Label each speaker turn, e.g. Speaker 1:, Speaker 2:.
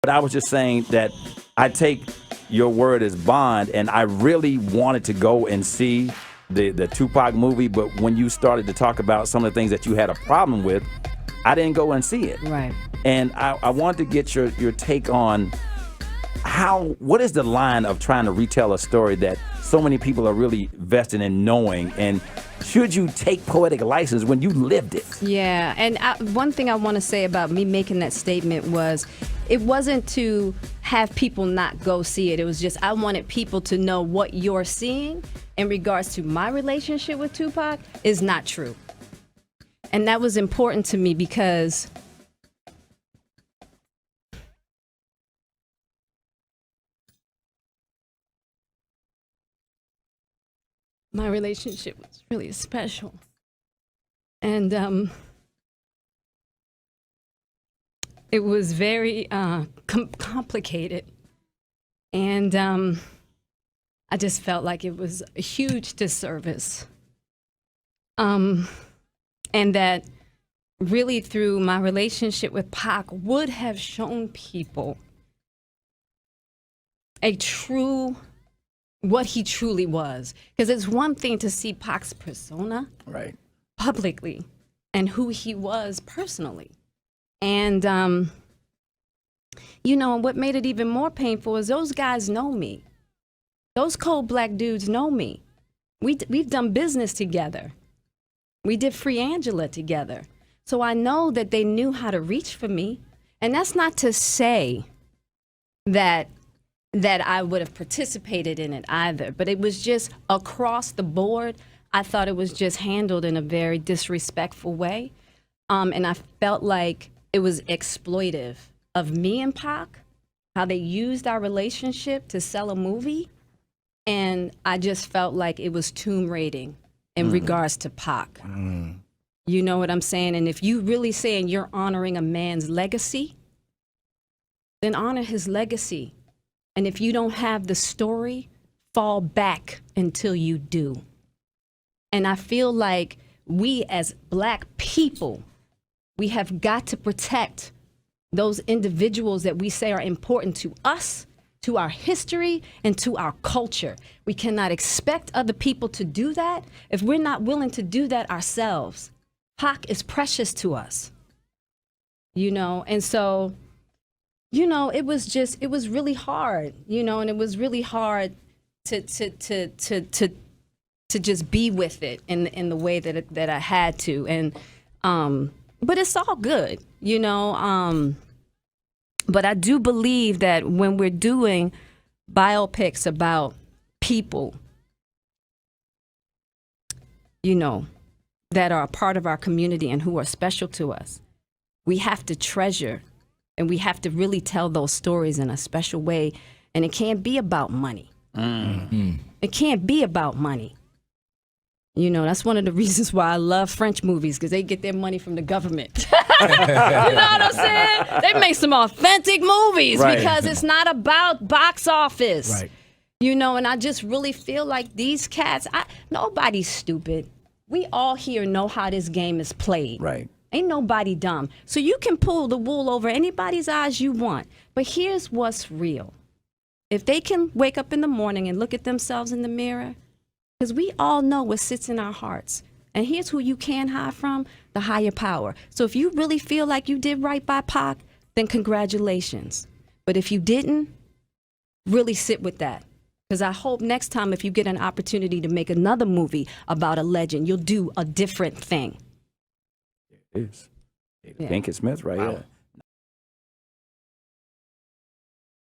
Speaker 1: But I was just saying that I take your word as bond, and I really wanted to go and see the Tupac movie, but when you started to talk about some of the things that you had a problem with, I didn't go and see it.
Speaker 2: Right.
Speaker 1: And I wanted to get your take on what is the line of trying to retell a story that so many people are really vested in knowing, and should you take poetic license when you lived it?
Speaker 2: Yeah, and one thing I want to say about me making that statement was, it wasn't to have people not go see it. It was just, I wanted people to know what you're seeing in regards to my relationship with Tupac is not true. And that was important to me because my relationship was really special. And it was very complicated. And I just felt like it was a huge disservice. And that really through my relationship with Pac would have shown people what he truly was. Because it's one thing to see Pac's persona publicly and who he was personally. And, you know, what made it even more painful is those guys know me. Those cold black dudes know me. We've done business together. We did Free Angela together. So I know that they knew how to reach for me. And that's not to say that I would have participated in it either. But it was just across the board. I thought it was just handled in a very disrespectful way. And I felt like it was exploitive of me and Pac, how they used our relationship to sell a movie. And I just felt like it was tomb raiding in regards to Pac. You know what I'm saying? And if you really saying you're honoring a man's legacy, then honor his legacy. And if you don't have the story, fall back until you do. And I feel like we as black people, we have got to protect those individuals that we say are important to us, to our history, and to our culture. We cannot expect other people to do that if we're not willing to do that ourselves. Pac is precious to us, you know? And so, you know, it was really hard, you know, and it was really hard to just be with it in the way that I had to. And, but it's all good, you know? But I do believe that when we're doing biopics about people, you know, that are a part of our community and who are special to us, we have to treasure and we have to really tell those stories in a special way. And it can't be about money. It can't be about money. You know, that's one of the reasons why I love French movies, because they get their money from the government. You know what I'm saying? They make some authentic movies because it's not about box office. Right. You know, and I just really feel like these cats, nobody's stupid. We all here know how this game is played. Right. Ain't nobody dumb. So you can pull the wool over anybody's eyes you want. But here's what's real. If they can wake up in the morning and look at themselves in the mirror, because we all know what sits in our hearts. And here's who you can hide from, the higher power. So if you really feel like you did right by Pac, then congratulations. But if you didn't, really sit with that. Because I hope next time if you get an opportunity to make another movie about a legend, you'll do a different thing.
Speaker 1: It is. Jada Pinkett Smith right here.